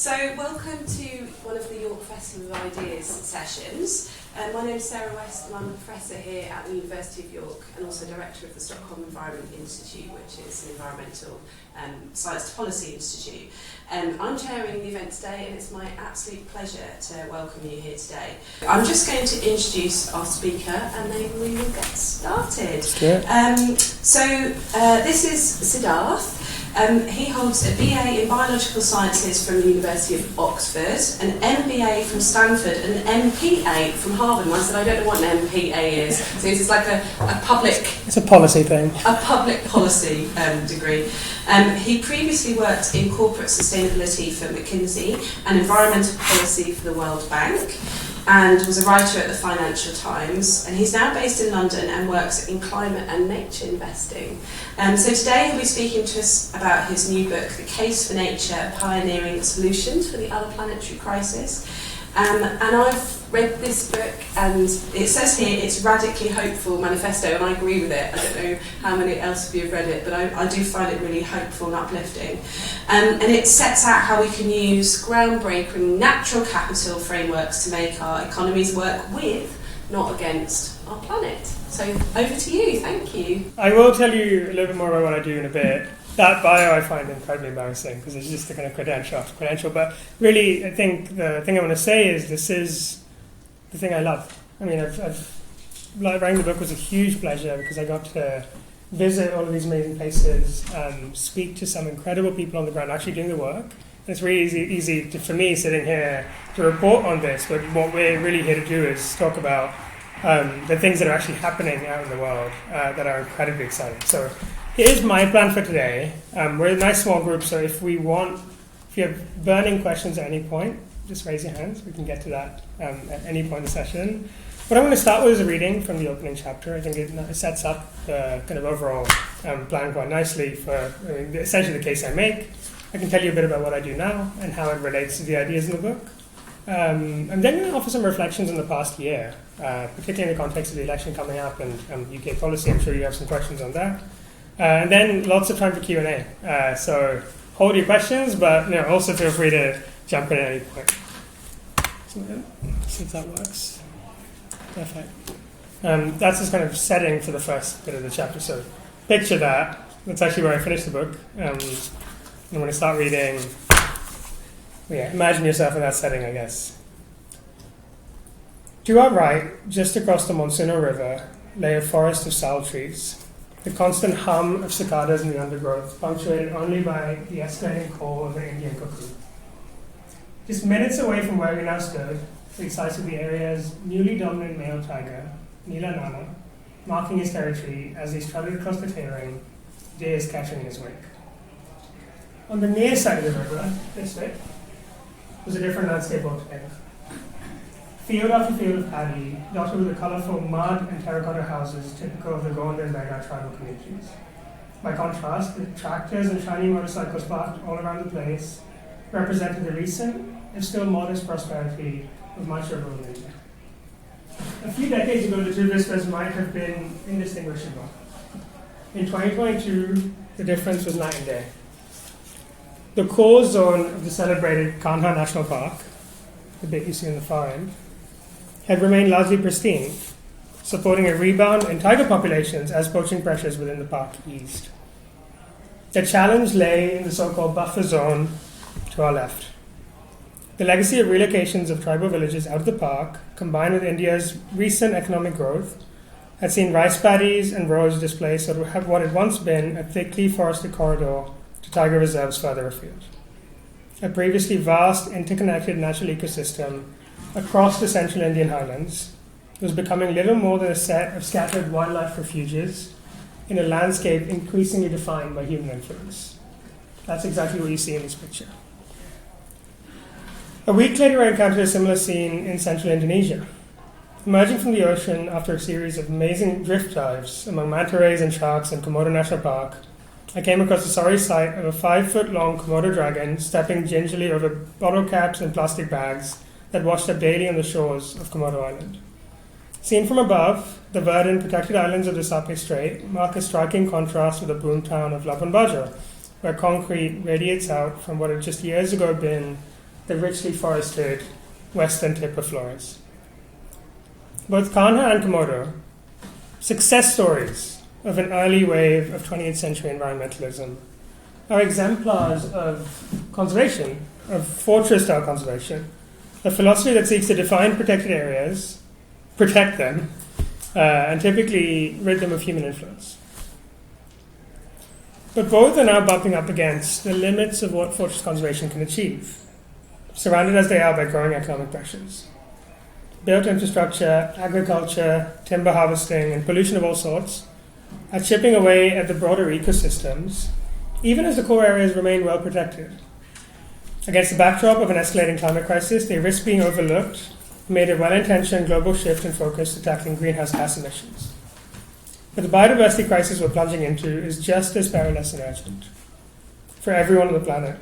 So welcome to one of the York Festival of Ideas sessions. My name is Sarah West and I'm a professor here at the University of York and also director of the Stockholm Environment Institute, which is an environmental science policy institute. I'm chairing the event today and it's my absolute pleasure to welcome you here today. I'm just going to introduce our speaker and then we will get started. This is Siddarth. He holds a BA in Biological Sciences from the University of Oxford, an MBA from Stanford, and an MPA from Harvard. And I said, I don't know what an MPA is. So this is like a public... It's a policy thing. A public policy degree. He previously worked in corporate sustainability for McKinsey and environmental policy for the World Bank, and was a writer at the Financial Times, and he's now based in London and works in climate and nature investing. So today he'll be speaking to us about his new book, The Case for Nature, Pioneering Solutions for the Other Planetary Crisis. And I've read this book, and it says here it's radically hopeful manifesto, and I agree with it. I don't know how many else of you have read it, but I do find it really hopeful and uplifting. And it sets out how we can use groundbreaking natural capital frameworks to make our economies work with, not against, our planet. So over to you, thank you. I will tell you a little bit more about what I do in a bit. That bio I find incredibly embarrassing because it's just a kind of credential after credential. But really, I think the thing I want to say is this is the thing I love. I mean, writing the book was a huge pleasure because I got to visit all of these amazing places, speak to some incredible people on the ground actually doing the work. And it's really easy for me sitting here to report on this, but what we're really here to do is talk about the things that are actually happening out in the world that are incredibly exciting. So here's my plan for today. We're a nice small group, so if you have burning questions at any point, just raise your hands. We can get to that at any point in the session. What I'm going to start with is a reading from the opening chapter. I think it sets up the kind of overall plan quite nicely for essentially the case I make. I can tell you a bit about what I do now and how it relates to the ideas in the book. I'm then going to offer some reflections on the past year, particularly in the context of the election coming up and UK policy. I'm sure you have some questions on that. And then lots of time for Q&A. So hold your questions, but also feel free to jump in at any point. So, see if that works. Perfect. That's this kind of setting for the first bit of the chapter. So picture that. That's actually where I finished the book. And when I start reading, imagine yourself in that setting, I guess. To our right, just across the Monsuno River, lay a forest of sal trees. The constant hum of cicadas in the undergrowth, punctuated only by the escalating call of the Indian cuckoo. Just minutes away from where we now stood, precisely the area's newly dominant male tiger, Nila Nana, marking his territory as he strutted across the clearing, deers catching in his wake. On the near side of the river, this way, was a different landscape altogether. Field after field of paddy, dotted with the colourful mud and terracotta houses typical of the Gonda and Naga tribal communities. By contrast, the tractors and shiny motorcycles parked all around the place represented the recent, if still modest, prosperity of much rural India. A few decades ago, the two vistas might have been indistinguishable. In 2022, the difference was night and day. The core zone of the celebrated Kanha National Park, the bit you see on the far end, had remained largely pristine, supporting a rebound in tiger populations as poaching pressures within the park eased. The challenge lay in the so-called buffer zone to our left. The legacy of relocations of tribal villages out of the park, combined with India's recent economic growth, had seen rice paddies and roads displaced what had once been a thickly forested corridor to tiger reserves further afield. A previously vast, interconnected natural ecosystem across the central Indian highlands was becoming little more than a set of scattered wildlife refuges in a landscape increasingly defined by human influence. That's exactly what you see in this picture. A week later, I encountered a similar scene in central Indonesia. Emerging from the ocean after a series of amazing drift dives among manta rays and sharks in Komodo National Park, I came across the sorry sight of a 5-foot-long Komodo dragon stepping gingerly over bottle caps and plastic bags that washed up daily on the shores of Komodo Island. Seen from above, the verdant protected islands of the Sape Strait mark a striking contrast with the boomtown of Labuan Bajo, where concrete radiates out from what had just years ago been the richly forested western tip of Flores. Both Kanha and Komodo, success stories of an early wave of 20th century environmentalism, are exemplars of conservation, of fortress-style conservation, a philosophy that seeks to define protected areas, protect them, and typically rid them of human influence. But both are now bumping up against the limits of what fortress conservation can achieve, surrounded as they are by growing economic pressures. Built infrastructure, agriculture, timber harvesting, and pollution of all sorts are chipping away at the broader ecosystems, even as the core areas remain well protected. Against the backdrop of an escalating climate crisis, they risk being overlooked amid a well-intentioned global shift in focus to tackling greenhouse gas emissions. But the biodiversity crisis we're plunging into is just as perilous and urgent for everyone on the planet.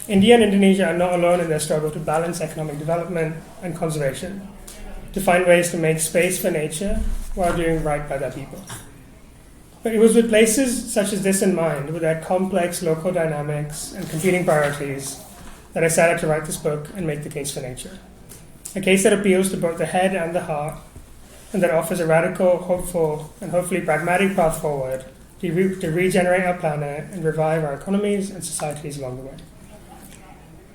India and Indonesia are not alone in their struggle to balance economic development and conservation, to find ways to make space for nature while doing right by their people. But it was with places such as this in mind, with their complex local dynamics and competing priorities, that I set out to write this book and make the case for nature. A case that appeals to both the head and the heart, and that offers a radical, hopeful, and hopefully pragmatic path forward to regenerate our planet and revive our economies and societies along the way.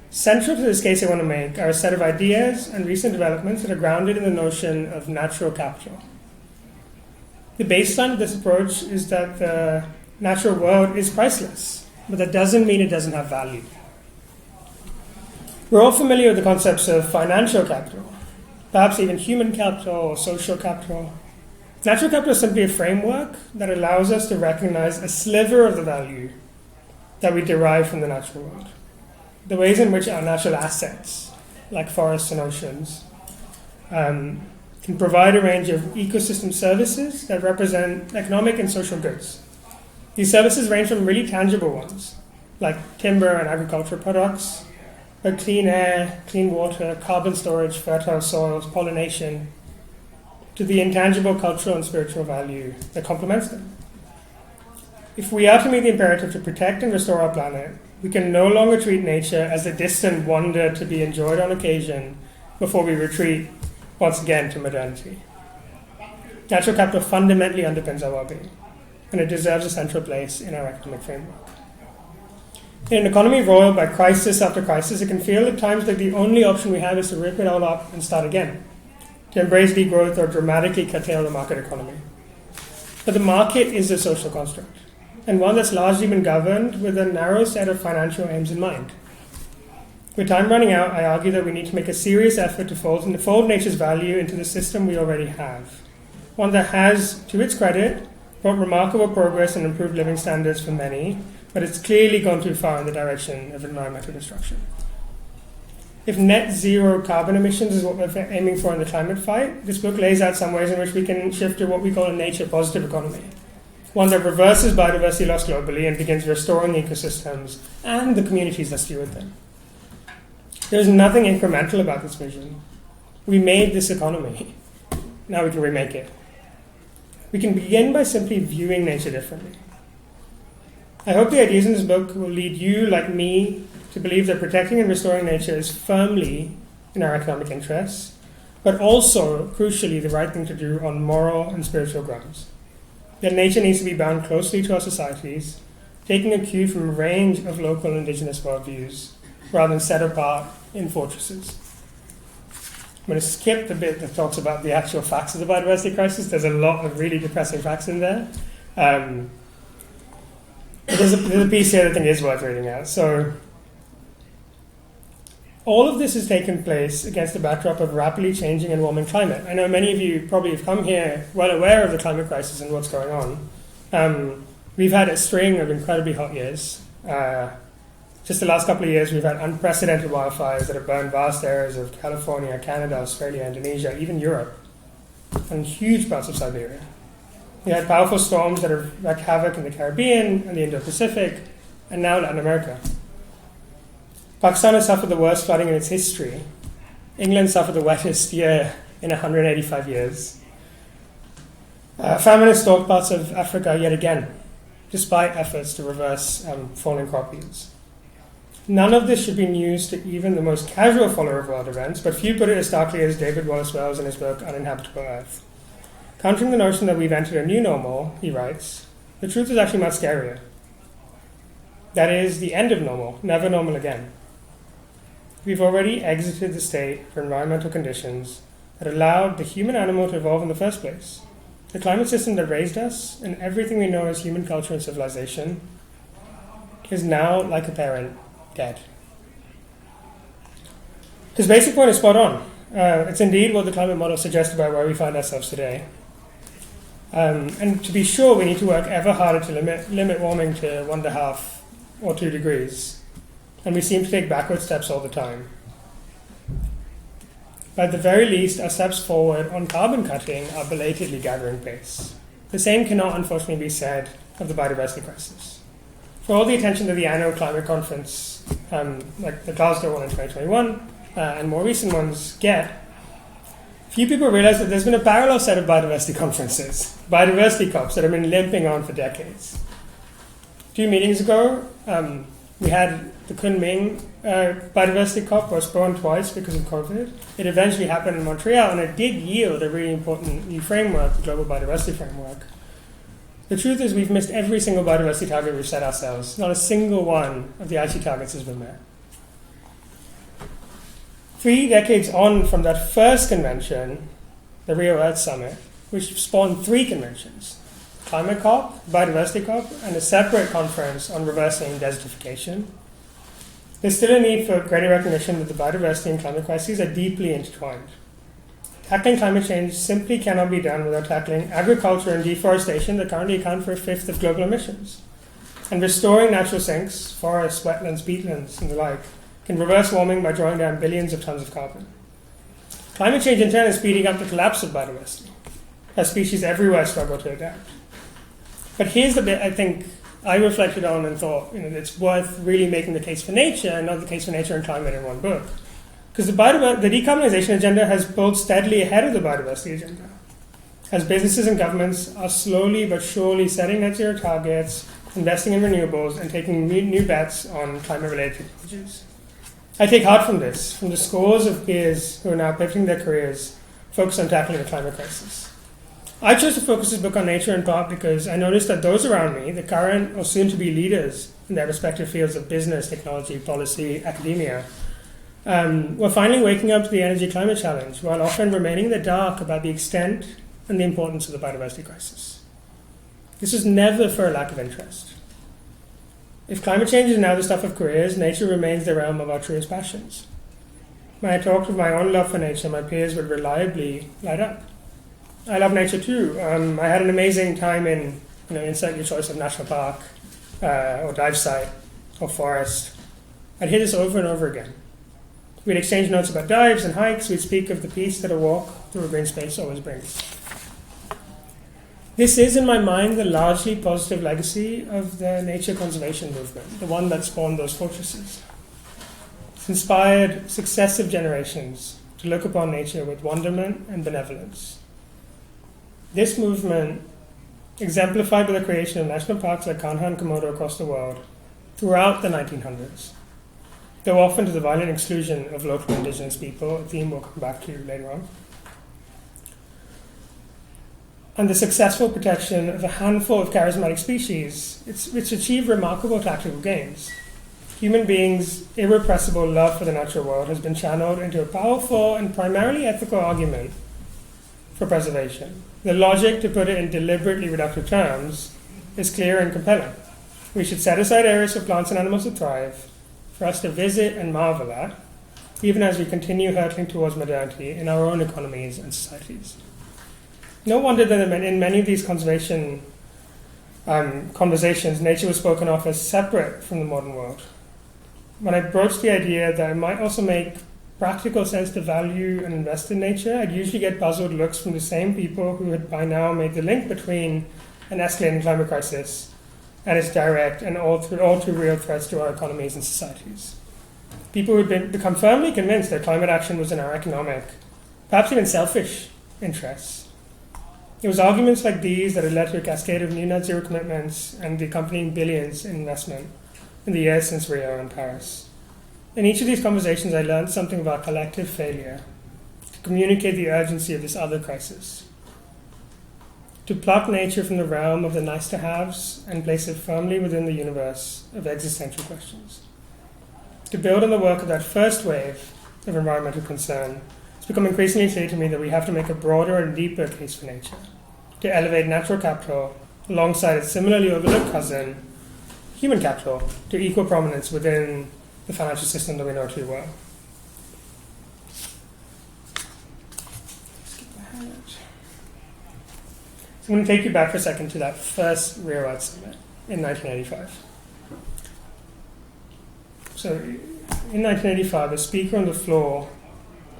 Central to this case I want to make are a set of ideas and recent developments that are grounded in the notion of natural capital. The baseline of this approach is that the natural world is priceless, but that doesn't mean it doesn't have value. We're all familiar with the concepts of financial capital, perhaps even human capital or social capital. Natural capital is simply a framework that allows us to recognize a sliver of the value that we derive from the natural world. The ways in which our natural assets, like forests and oceans, can provide a range of ecosystem services that represent economic and social goods. These services range from really tangible ones, like timber and agricultural products, but clean air, clean water, carbon storage, fertile soils, pollination, to the intangible cultural and spiritual value that complements them. If we are to meet the imperative to protect and restore our planet, we can no longer treat nature as a distant wonder to be enjoyed on occasion before we retreat once again to modernity. Natural capital fundamentally underpins our well-being, and it deserves a central place in our economic framework. In an economy roiled by crisis after crisis, it can feel at times like the only option we have is to rip it all up and start again, to embrace degrowth or dramatically curtail the market economy. But the market is a social construct, and one that's largely been governed with a narrow set of financial aims in mind. With time running out, I argue that we need to make a serious effort to fold nature's value into the system we already have, one that has, to its credit, brought remarkable progress and improved living standards for many, but it's clearly gone too far in the direction of environmental destruction. If net zero carbon emissions is what we're aiming for in the climate fight, this book lays out some ways in which we can shift to what we call a nature-positive economy, one that reverses biodiversity loss globally and begins restoring ecosystems and the communities that steward them. There's nothing incremental about this vision. We made this economy. Now we can remake it. We can begin by simply viewing nature differently. I hope the ideas in this book will lead you, like me, to believe that protecting and restoring nature is firmly in our economic interests, but also, crucially, the right thing to do on moral and spiritual grounds. That nature needs to be bound closely to our societies, taking a cue from a range of local indigenous worldviews, rather than set apart in fortresses. I'm going to skip the bit that talks about the actual facts of the biodiversity crisis. There's a lot of really depressing facts in there. There's a piece here that I think is worth reading out. So, all of this has taken place against the backdrop of rapidly changing and warming climate. I know many of you probably have come here well aware of the climate crisis and what's going on. We've had a string of incredibly hot years. Just the last couple of years, we've had unprecedented wildfires that have burned vast areas of California, Canada, Australia, Indonesia, even Europe, and huge parts of Siberia. We had powerful storms that have wreaked havoc in the Caribbean and the Indo-Pacific, and now Latin America. Pakistan has suffered the worst flooding in its history. England suffered the wettest year in 185 years. Famine has stalked parts of Africa yet again, despite efforts to reverse falling crop yields. None of this should be news to even the most casual follower of world events, but few put it as starkly as David Wallace Wells in his book Uninhabitable Earth. Countering the notion that we've entered a new normal, he writes, the truth is actually much scarier. That is, the end of normal, never normal again. We've already exited the state for environmental conditions that allowed the human animal to evolve in the first place. The climate system that raised us and everything we know as human culture and civilization is now, like a parent, dead. His basic point is spot on. It's indeed what the climate model suggests about where we find ourselves today. And to be sure, we need to work ever harder to limit warming to 1.5 or 2 degrees. And we seem to take backward steps all the time. But at the very least, our steps forward on carbon cutting are belatedly gathering pace. The same cannot unfortunately be said of the biodiversity crisis. For all the attention that the annual climate conference, like the Glasgow one in 2021, and more recent ones get, few people realize that there's been a parallel set of biodiversity conferences, biodiversity COPs, that have been limping on for decades. 2 meetings ago, we had the Kunming biodiversity COP postponed twice because of COVID. It eventually happened in Montreal, and it did yield a really important new framework, the Global Biodiversity Framework. The truth is we've missed every single biodiversity target we've set ourselves. Not a single one of the IC targets has been met. 3 decades on from that first convention, the Rio Earth Summit, which spawned 3 conventions, Climate COP, Biodiversity COP, and a separate conference on reversing desertification, there's still a need for greater recognition that the biodiversity and climate crises are deeply intertwined. Tackling climate change simply cannot be done without tackling agriculture and deforestation that currently account for 1/5 of global emissions. And restoring natural sinks, forests, wetlands, peatlands, and the like, can reverse warming by drawing down billions of tons of carbon. Climate change in turn is speeding up the collapse of biodiversity, as species everywhere struggle to adapt. But here's the bit I think I reflected on and thought, it's worth really making the case for nature and not the case for nature and climate in one book. Because the decarbonization agenda has pulled steadily ahead of the biodiversity agenda, as businesses and governments are slowly but surely setting net zero targets, investing in renewables, and taking new bets on climate-related technologies. I take heart from this, from the scores of peers who are now pivoting their careers focused on tackling the climate crisis. I chose to focus this book on nature in part because I noticed that those around me, the current or soon-to-be leaders in their respective fields of business, technology, policy, academia, were finally waking up to the energy climate challenge while often remaining in the dark about the extent and the importance of the biodiversity crisis. This was never for a lack of interest. If climate change is now the stuff of careers, nature remains the realm of our truest passions. When I talked of my own love for nature, my peers would reliably light up. I love nature too. I had an amazing time in, insert your choice of national park, or dive site, or forest. I'd hear this over and over again. We'd exchange notes about dives and hikes. We'd speak of the peace that a walk through a green space always brings. This is, in my mind, the largely positive legacy of the nature conservation movement, the one that spawned those fortresses. It's inspired successive generations to look upon nature with wonderment and benevolence. This movement, exemplified by the creation of national parks like Kanha and Komodo across the world throughout the 1900s, though often to the violent exclusion of local indigenous people, a theme we'll come back to later on, and the successful protection of a handful of charismatic species, which achieve remarkable tactical gains. Human beings' irrepressible love for the natural world has been channeled into a powerful and primarily ethical argument for preservation. The logic, to put it in deliberately reductive terms, is clear and compelling. We should set aside areas for plants and animals to thrive, for us to visit and marvel at, even as we continue hurtling towards modernity in our own economies and societies. No wonder that in many of these conservation conversations, nature was spoken of as separate from the modern world. When I broached the idea that it might also make practical sense to value and invest in nature, I'd usually get puzzled looks from the same people who had by now made the link between an escalating climate crisis and its direct and all too real threats to our economies and societies. People who had become firmly convinced that climate action was in our economic, perhaps even selfish, interests. It was arguments like these that had led to a cascade of new net zero commitments and the accompanying billions in investment in the years since Rio and Paris. In each of these conversations, I learned something about collective failure to communicate the urgency of this other crisis, to pluck nature from the realm of the nice-to-haves and place it firmly within the universe of existential questions. To build on the work of that first wave of environmental concern, it's become increasingly clear to me that we have to make a broader and deeper case for nature, to elevate natural capital alongside its similarly overlooked cousin, human capital, to equal prominence within the financial system that we know too well. So I'm going to take you back for a second to that first Rio Art Summit in 1985. So in 1985, a speaker on the floor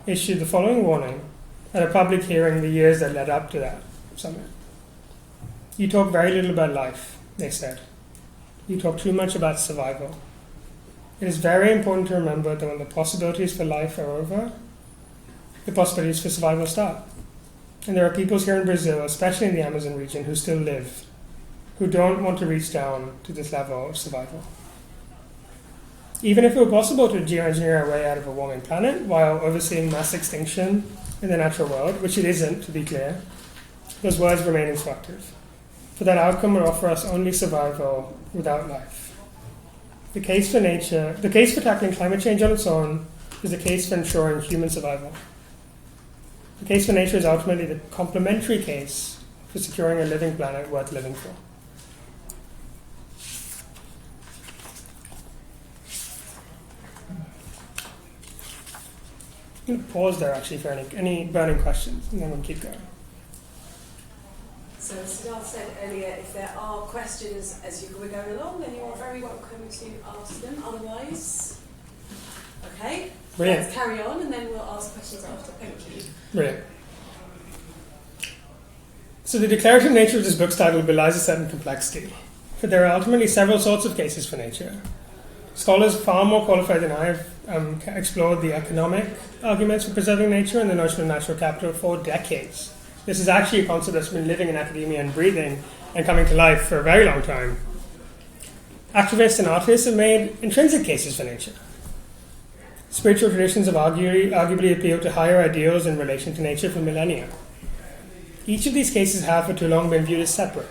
issued the following warning at a public hearing the years that led up to that summit. You talk very little about life, they said. You talk too much about survival. It is very important to remember that when the possibilities for life are over, the possibilities for survival start. And there are peoples here in Brazil, especially in the Amazon region, who still live, who don't want to reach down to this level of survival. Even if it were possible to geoengineer our way out of a warming planet while overseeing mass extinction in the natural world, which it isn't, to be clear, those words remain instructive. For that outcome would offer us only survival without life. The case for nature, the case for tackling climate change on its own is the case for ensuring human survival. The case for nature is ultimately the complementary case for securing a living planet worth living for. I'm going to pause there actually for any burning questions, and then we'll keep going. So as Siddarth said earlier, if there are questions as we're going along, then you are very welcome to ask them. Otherwise, okay, Brilliant. Let's carry on, and then we'll ask questions after. Thank you. Brilliant. So the declarative nature of this book's title belies a certain complexity, for there are ultimately several sorts of cases for nature. Scholars far more qualified than I have explored the economic arguments for preserving nature and the notion of natural capital for decades. This is actually a concept that's been living in academia and breathing and coming to life for a very long time. Activists and artists have made intrinsic cases for nature. Spiritual traditions have arguably appealed to higher ideals in relation to nature for millennia. Each of these cases have for too long been viewed as separate,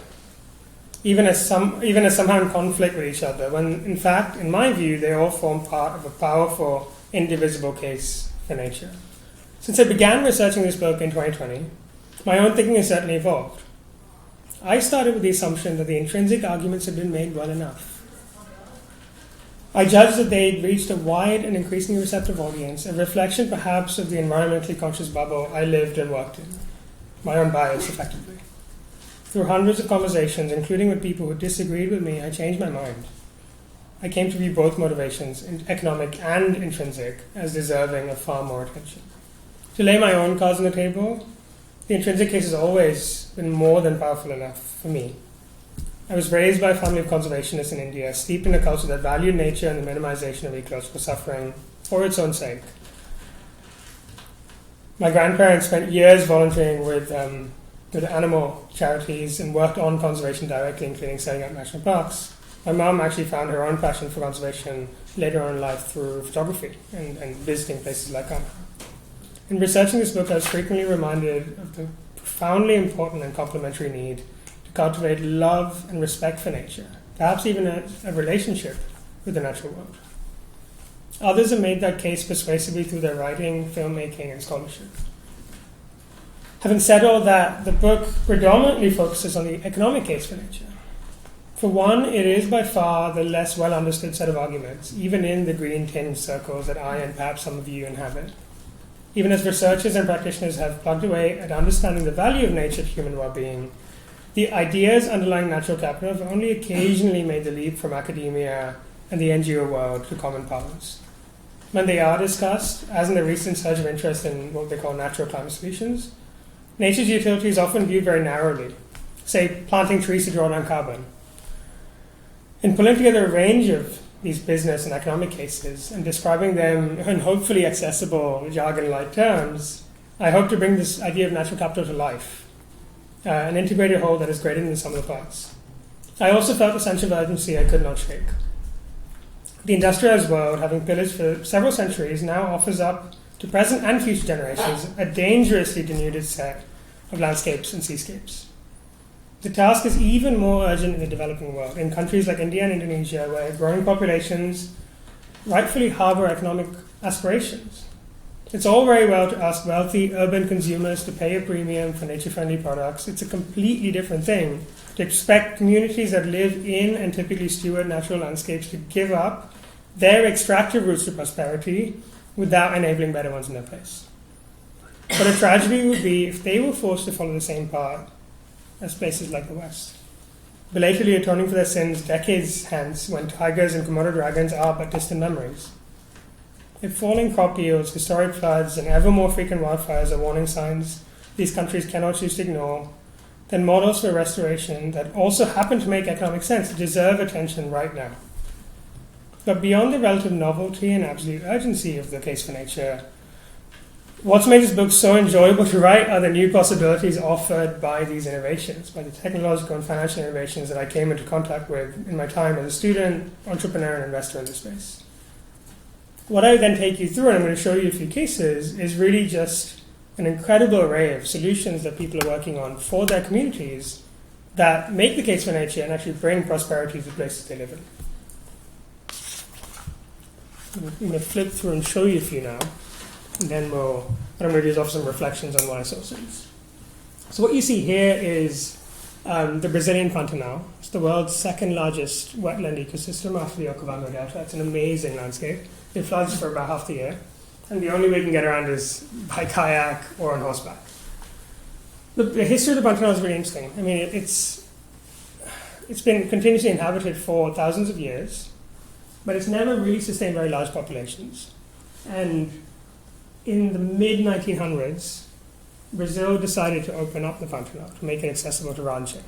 even as somehow in conflict with each other, when in fact, in my view, they all form part of a powerful, indivisible case for nature. Since I began researching this book in 2020, my own thinking has certainly evolved. I started with the assumption that the intrinsic arguments had been made well enough. I judged that they'd reached a wide and increasingly receptive audience, a reflection perhaps of the environmentally conscious bubble I lived and worked in, my own bias effectively. Through hundreds of conversations, including with people who disagreed with me, I changed my mind. I came to view both motivations, economic and intrinsic, as deserving of far more attention. To lay my own cards on the table, the intrinsic case has always been more than powerful enough for me. I was raised by a family of conservationists in India, steeped in a culture that valued nature and the minimization of ecological suffering for its own sake. My grandparents spent years volunteering with animal charities and worked on conservation directly, including setting up national parks. My mum actually found her own passion for conservation later on in life through photography and visiting places like Ghana. In researching this book, I was frequently reminded of the profoundly important and complementary need to cultivate love and respect for nature, perhaps even a relationship with the natural world. Others have made that case persuasively through their writing, filmmaking, and scholarship. Having said all that, the book predominantly focuses on the economic case for nature. For one, it is by far the less well-understood set of arguments, even in the green-tinged circles that I and perhaps some of you inhabit. Even as researchers and practitioners have plugged away at understanding the value of nature to human well-being, the ideas underlying natural capital have only occasionally made the leap from academia and the NGO world to common parlance. When they are discussed, as in the recent surge of interest in what they call natural climate solutions, nature's utility is often viewed very narrowly, say planting trees to draw down carbon. In pulling together a range of these business and economic cases and describing them in hopefully accessible jargon-like terms, I hope to bring this idea of natural capital to life, an integrated whole that is greater than the sum of the parts. I also felt a sense of urgency I could not shake. The industrialized world, having pillaged for several centuries, now offers up to present and future generations a dangerously denuded set of landscapes and seascapes. The task is even more urgent in the developing world, in countries like India and Indonesia, where growing populations rightfully harbor economic aspirations. It's all very well to ask wealthy urban consumers to pay a premium for nature-friendly products. It's a completely different thing to expect communities that live in and typically steward natural landscapes to give up their extractive routes to prosperity without enabling better ones in their place. But a tragedy would be if they were forced to follow the same path as places like the West, belatedly atoning for their sins decades hence when tigers and Komodo dragons are but distant memories. If falling crop yields, historic floods, and ever more frequent wildfires are warning signs these countries cannot choose to ignore, then models for restoration that also happen to make economic sense deserve attention right now. But beyond the relative novelty and absolute urgency of the case for nature, what's made this book so enjoyable to write are the new possibilities offered by these innovations, by the technological and financial innovations that I came into contact with in my time as a student, entrepreneur, and investor in this space. What I then take you through, and I'm going to show you a few cases, is really just an incredible array of solutions that people are working on for their communities that make the case for nature and actually bring prosperity to the places they live in. I'm going to flip through and show you a few now, and then what I'm going to do is offer some reflections on what I saw since. So what you see here is the Brazilian Pantanal. It's the world's second largest wetland ecosystem after the Okavango Delta. It's an amazing landscape. It floods for about half the year, and the only way you can get around is by kayak or on horseback. The history of the Pantanal is really interesting. I mean, it's been continuously inhabited for thousands of years, but it's never really sustained very large populations. And in the mid-1900s, Brazil decided to open up the Pantanal to make it accessible to ranching.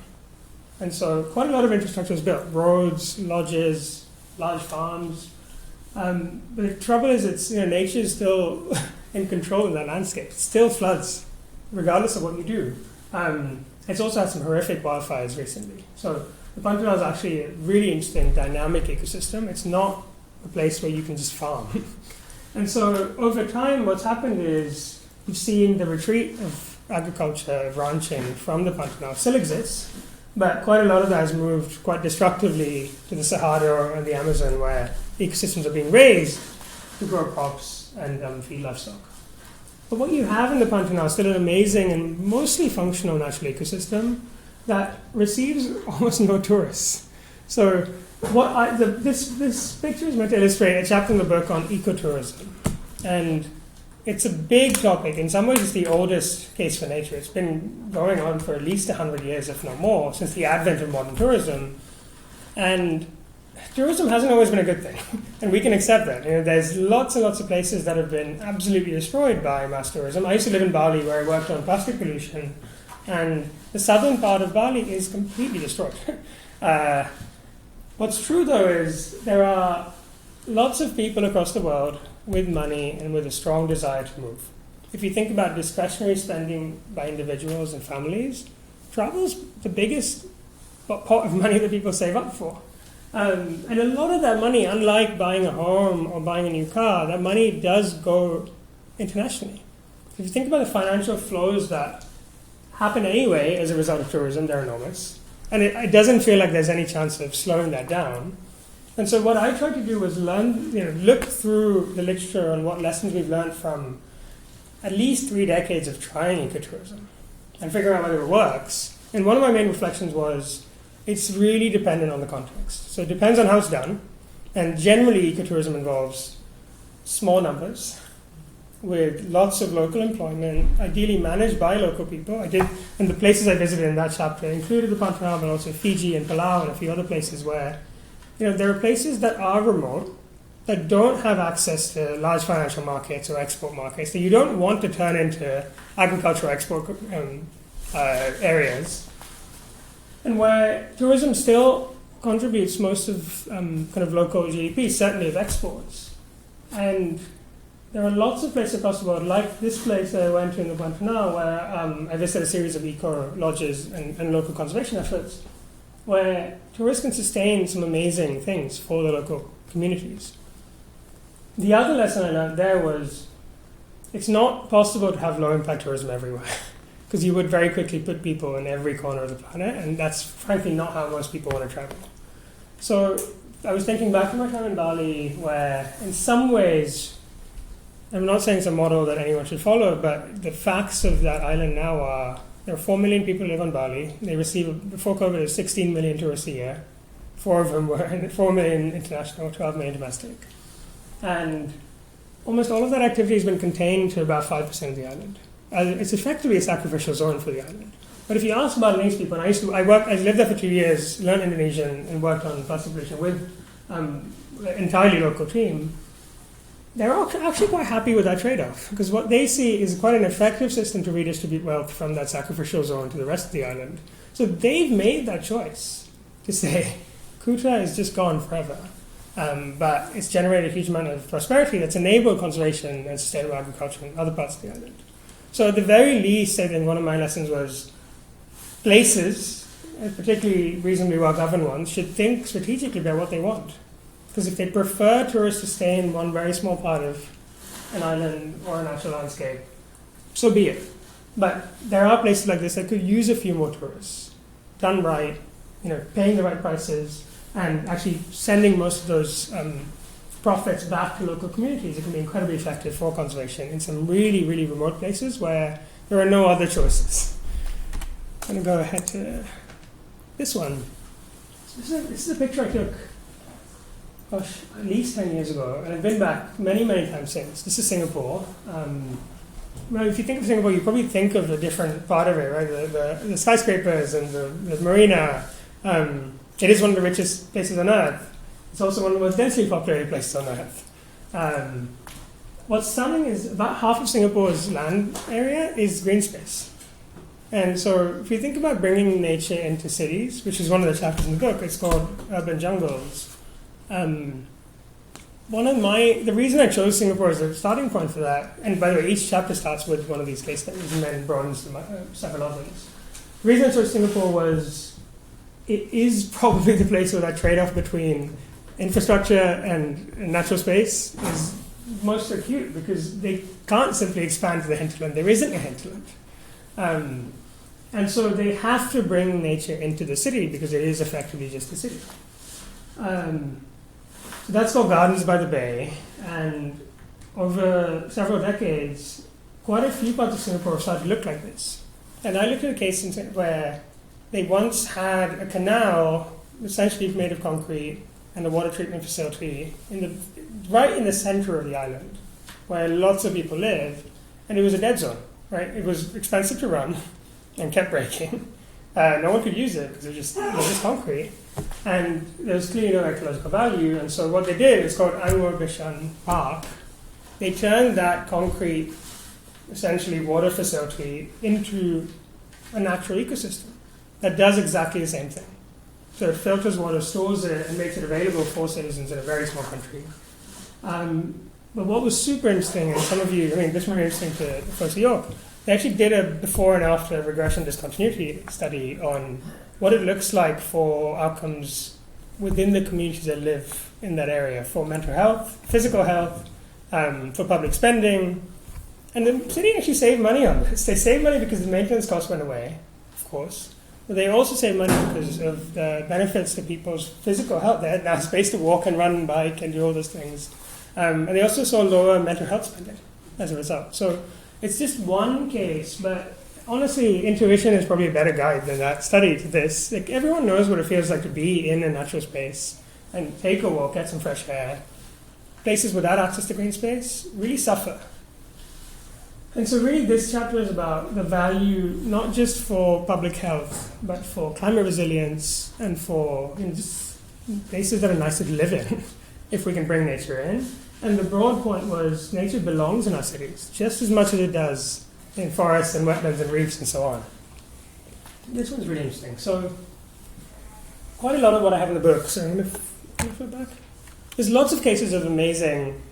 And so quite a lot of infrastructure was built, roads, lodges, large farms. But the trouble is, nature is still in control in that landscape. It still floods, regardless of what you do. It's also had some horrific wildfires recently. So the Pantanal is actually a really interesting, dynamic ecosystem. It's not a place where you can just farm. And so over time, what's happened is you've seen the retreat of agriculture, of ranching from the Pantanal. It still exists, but quite a lot of that has moved quite destructively to the Sahara and the Amazon, where ecosystems are being raised to grow crops and feed livestock. But what you have in the Pantanal is still an amazing and mostly functional natural ecosystem that receives almost no tourists. So this picture is meant to illustrate a chapter in the book on ecotourism. And it's a big topic. In some ways, it's the oldest case for nature. It's been going on for at least 100 years, if not more, since the advent of modern tourism. And tourism hasn't always been a good thing, and we can accept that. There's lots and lots of places that have been absolutely destroyed by mass tourism. I used to live in Bali, where I worked on plastic pollution, and the southern part of Bali is completely destroyed. What's true, though, is there are lots of people across the world with money and with a strong desire to move. If you think about discretionary spending by individuals and families, travel's the biggest pot of money that people save up for. And a lot of that money, unlike buying a home or buying a new car, that money does go internationally. If you think about the financial flows that happen anyway as a result of tourism, they're enormous. And it doesn't feel like there's any chance of slowing that down. And so what I tried to do was look through the literature on what lessons we've learned from at least 3 decades of trying ecotourism and figure out whether it works. And one of my main reflections was it's really dependent on the context. So it depends on how it's done. And generally, ecotourism involves small numbers with lots of local employment, ideally managed by local people. And the places I visited in that chapter included the Pantanal, but also Fiji and Palau and a few other places where there are places that are remote, that don't have access to large financial markets or export markets, that you don't want to turn into agricultural export areas, and where tourism still contributes most of kind of local GDP, certainly of exports. And there are lots of places across the world, like this place I went to in the Pantanal, where I visited a series of eco lodges and local conservation efforts, where tourists can sustain some amazing things for the local communities. The other lesson I learned there was it's not possible to have low-impact tourism everywhere because you would very quickly put people in every corner of the planet, and that's frankly not how most people want to travel. So I was thinking back to my time in Bali where in some ways, I'm not saying it's a model that anyone should follow, but the facts of that island now are there are 4 million people who live on Bali. They receive, before COVID, 16 million tourists a year. 4 of them were 4 million international, 12 million domestic. And almost all of that activity has been contained to about 5% of the island. It's effectively a sacrificial zone for the island. But if you ask Balinese people, and I lived there for 2 years, learned Indonesian, and worked on plastic pollution with an entirely local team, they're actually quite happy with that trade-off, because what they see is quite an effective system to redistribute wealth from that sacrificial zone to the rest of the island. So they've made that choice to say, Kuta is just gone forever. But it's generated a huge amount of prosperity that's enabled conservation and sustainable agriculture in other parts of the island. So at the very least, I think one of my lessons was places, particularly reasonably well-governed ones, should think strategically about what they want. Because if they prefer tourists to stay in one very small part of an island or a natural landscape, so be it. But there are places like this that could use a few more tourists, done right, paying the right prices, and actually sending most of those profits back to local communities. It can be incredibly effective for conservation in some really, really remote places where there are no other choices. I'm going to go ahead to this one. So this is a picture I took, at least 10 years ago, and I've been back many, many times since. This is Singapore. If you think of Singapore, you probably think of a different part of it, right? The skyscrapers and the marina. It is one of the richest places on Earth. It's also one of the most densely populated places on Earth. What's stunning is about half of Singapore's land area is green space. And so if you think about bringing nature into cities, which is one of the chapters in the book, it's called Urban Jungles. The reason I chose Singapore as a starting point for that, and by the way, each chapter starts with one of these case studies and then broadens to several others. The reason I chose Singapore was it is probably the place where that trade-off between infrastructure and natural space is most acute, because they can't simply expand to the hinterland. There isn't a hinterland. And so they have to bring nature into the city because it is effectively just a city. So that's called Gardens by the Bay, and over several decades, quite a few parts of Singapore have started to look like this. And I looked at a case where they once had a canal essentially made of concrete and a water treatment facility right in the center of the island, where lots of people lived, and it was a dead zone, right? It was expensive to run and kept breaking. No one could use it because it was just concrete. And there was clearly no ecological value, and so what they did is called Angkor Bishan Park. They turned that concrete, essentially water facility, into a natural ecosystem that does exactly the same thing. So it filters water, stores it, and makes it available for citizens in a very small country. But what was super interesting, and some of you, this might be interesting to folks at York, they actually did a before and after regression discontinuity study on what it looks like for outcomes within the communities that live in that area for mental health, physical health, for public spending. And the city actually saved money on this. They saved money because the maintenance costs went away, of course. But they also saved money because of the benefits to people's physical health. They had now space to walk and run and bike and do all those things. And they also saw lower mental health spending as a result. So it's just one case, but honestly, intuition is probably a better guide than that study to this. Like, everyone knows what it feels like to be in a natural space and take a walk, get some fresh air. Places without access to green space really suffer. And so really this chapter is about the value, not just for public health, but for climate resilience and for just places that are nicer to live in, if we can bring nature in. And the broad point was nature belongs in our cities, just as much as it does in forests and wetlands and reefs and so on. This one's really interesting. So quite a lot of what I have in the book, so I'm going to flip back. There's lots of cases of amazing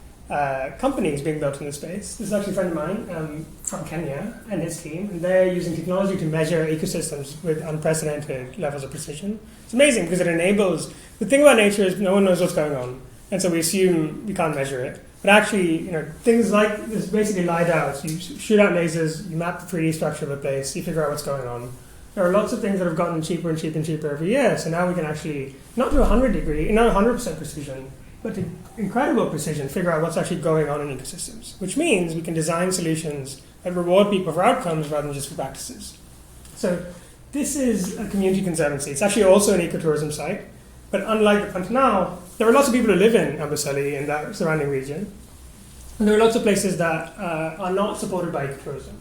companies being built in this space. This is actually a friend of mine from Kenya and his team, and they're using technology to measure ecosystems with unprecedented levels of precision. It's amazing because it enables, the thing about nature is no one knows what's going on. And so we assume we can't measure it. But actually, things like this basically lie down. So you shoot out lasers, you map the 3D structure of a place, you figure out what's going on. There are lots of things that have gotten cheaper and cheaper and cheaper every year. So now we can actually, not to 100% precision, but to incredible precision, figure out what's actually going on in ecosystems. Which means we can design solutions that reward people for outcomes rather than just for practices. So this is a community conservancy. It's actually also an ecotourism site. But unlike the Pantanal, there are lots of people who live in Amboseli and that surrounding region. And there are lots of places that are not supported by ecotourism.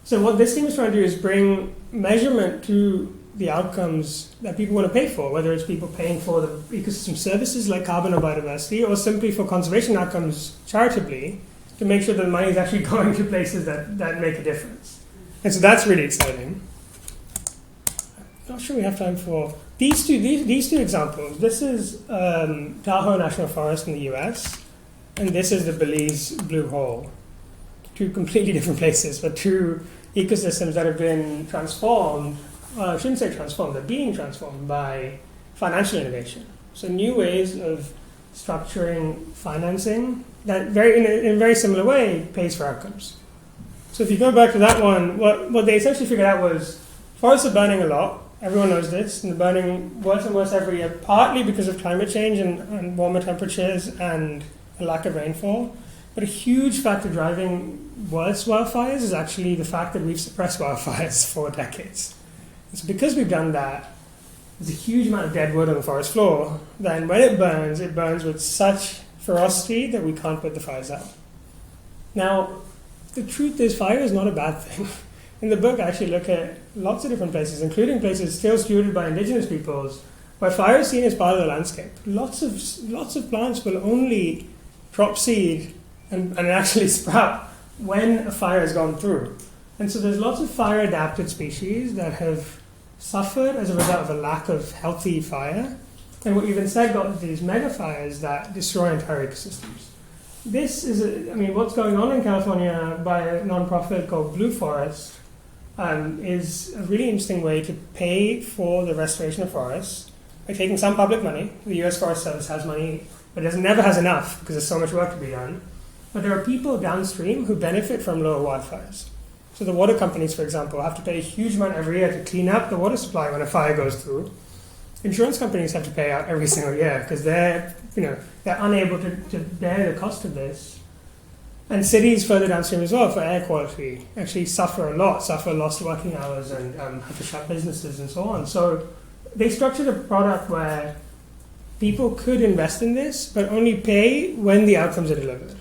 So what this team is trying to do is bring measurement to the outcomes that people want to pay for, whether it's people paying for the ecosystem services like carbon or biodiversity, or simply for conservation outcomes charitably, to make sure that the money is actually going to places that make a difference. And so that's really exciting. I'm not sure we have time for these two examples. This is Tahoe National Forest in the US, and this is the Belize Blue Hole. Two completely different places, but two ecosystems that have been transformed. I shouldn't say transformed, they're being transformed by financial innovation. So new ways of structuring financing that in a very similar way pays for outcomes. So if you go back to that one, what they essentially figured out was forests are burning a lot. Everyone knows this, and they're burning worse and worse every year, partly because of climate change and warmer temperatures and a lack of rainfall. But a huge factor driving worse wildfires is actually the fact that we've suppressed wildfires for decades. And so because we've done that, there's a huge amount of dead wood on the forest floor. Then when it burns with such ferocity that we can't put the fires out. Now, the truth is fire is not a bad thing. In the book, I actually look at lots of different places, including places still stewarded by indigenous peoples, where fire is seen as part of the landscape. Lots of plants will only drop seed and actually sprout when a fire has gone through. And so there's lots of fire-adapted species that have suffered as a result of a lack of healthy fire. And what you've instead got is these mega fires that destroy entire ecosystems. This is, what's going on in California by a nonprofit called Blue Forest is a really interesting way to pay for the restoration of forests by taking some public money. The US Forest Service has money, but it never has enough because there's so much work to be done. But there are people downstream who benefit from lower wildfires. So the water companies, for example, have to pay a huge amount every year to clean up the water supply when a fire goes through. Insurance companies have to pay out every single year because they're unable to bear the cost of this. And cities further downstream as well for air quality actually suffer lost working hours and have to shut businesses and so on. So they structured a product where people could invest in this, but only pay when the outcomes are delivered.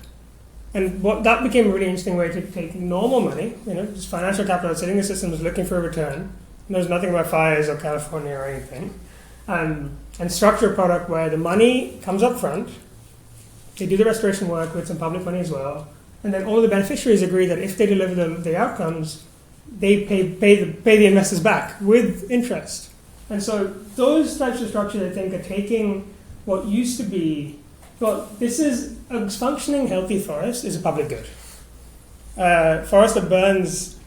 And that became a really interesting way to take normal money, just financial capital sitting in the system is looking for a return, knows nothing about fires or California or anything, and structure a product where the money comes up front, they do the restoration work with some public money as well, and then all the beneficiaries agree that if they deliver the outcomes, they pay the investors back with interest. And so those types of structures, I think, are taking what used to be, this is a functioning, healthy forest is a public good. Forest that burns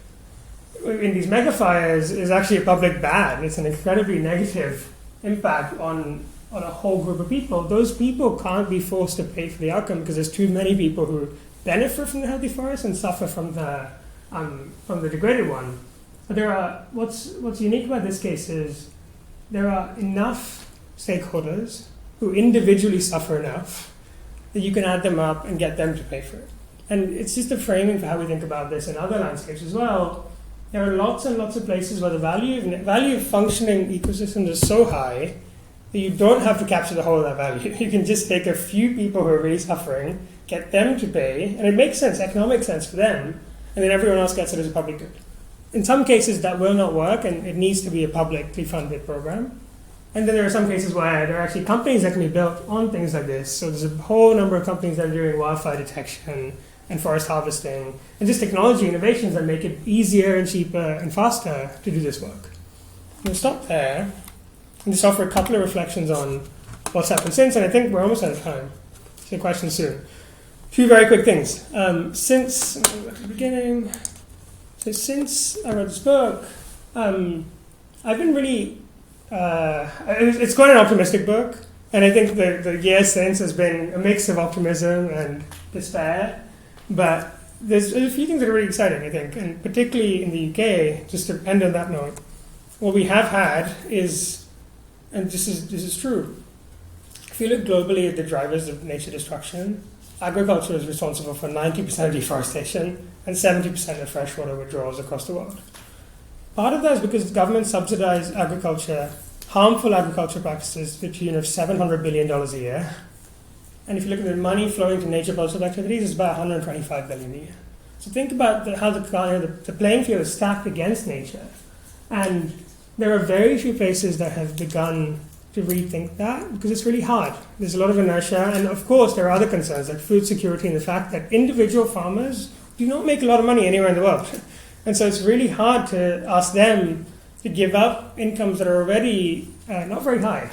in these mega fires is actually a public bad. It's an incredibly negative impact on a whole group of people. Those people can't be forced to pay for the outcome because there's too many people who benefit from the healthy forest and suffer from the degraded one. But what's unique about this case is there are enough stakeholders who individually suffer enough that you can add them up and get them to pay for it. And it's just a framing for how we think about this in other landscapes as well. There are lots and lots of places where the value of functioning ecosystems is so high that you don't have to capture the whole of that value. You can just take a few people who are really suffering, get them to pay, and it makes sense, economic sense for them, and then everyone else gets it as a public good. In some cases that will not work, and it needs to be a publicly funded program. And then there are some cases where there are actually companies that can be built on things like this. So there's a whole number of companies that are doing wildfire detection and forest harvesting, and just technology innovations that make it easier and cheaper and faster to do this work. We'll stop there and just offer a couple of reflections on what's happened since, and I think we're almost out of time. So questions soon. Two very quick things. Since I wrote this book, I've been really, it's quite an optimistic book. And I think the year since has been a mix of optimism and despair. But there's a few things that are really exciting, I think. And particularly in the UK, just to end on that note, what we have had is, and this is true, if you look globally at the drivers of nature destruction, agriculture is responsible for 90% of deforestation and 70% of freshwater withdrawals across the world. Part of that is because governments subsidize agriculture, harmful agriculture practices to the tune of $700 billion a year. And if you look at the money flowing to nature positive activities, it's about $125 billion a year. So think about how the playing field is stacked against nature. And there are very few places that have begun to rethink that, because it's really hard. There's a lot of inertia, and of course there are other concerns like food security and the fact that individual farmers do not make a lot of money anywhere in the world. And so it's really hard to ask them to give up incomes that are already not very high.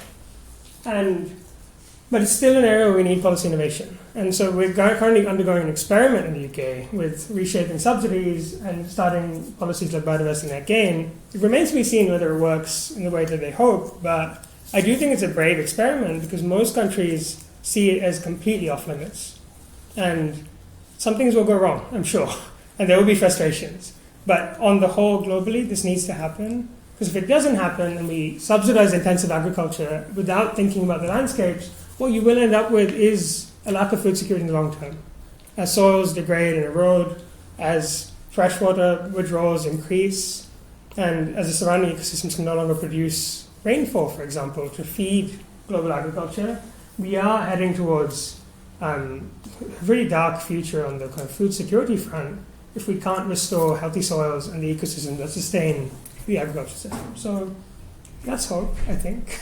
But it's still an area where we need policy innovation. And so we're currently undergoing an experiment in the UK with reshaping subsidies and starting policies like biodiversity net gain. It remains to be seen whether it works in the way that they hope, but I do think it's a brave experiment because most countries see it as completely off limits. And some things will go wrong, I'm sure, and there will be frustrations. But on the whole, globally, this needs to happen. Because if it doesn't happen and we subsidize intensive agriculture without thinking about the landscapes, what you will end up with is a lack of food security in the long term. As soils degrade and erode, as freshwater withdrawals increase, and as the surrounding ecosystems can no longer produce rainfall, for example, to feed global agriculture, we are heading towards a really dark future on the kind of food security front if we can't restore healthy soils and the ecosystem that sustain the agriculture system. So that's hope, I think.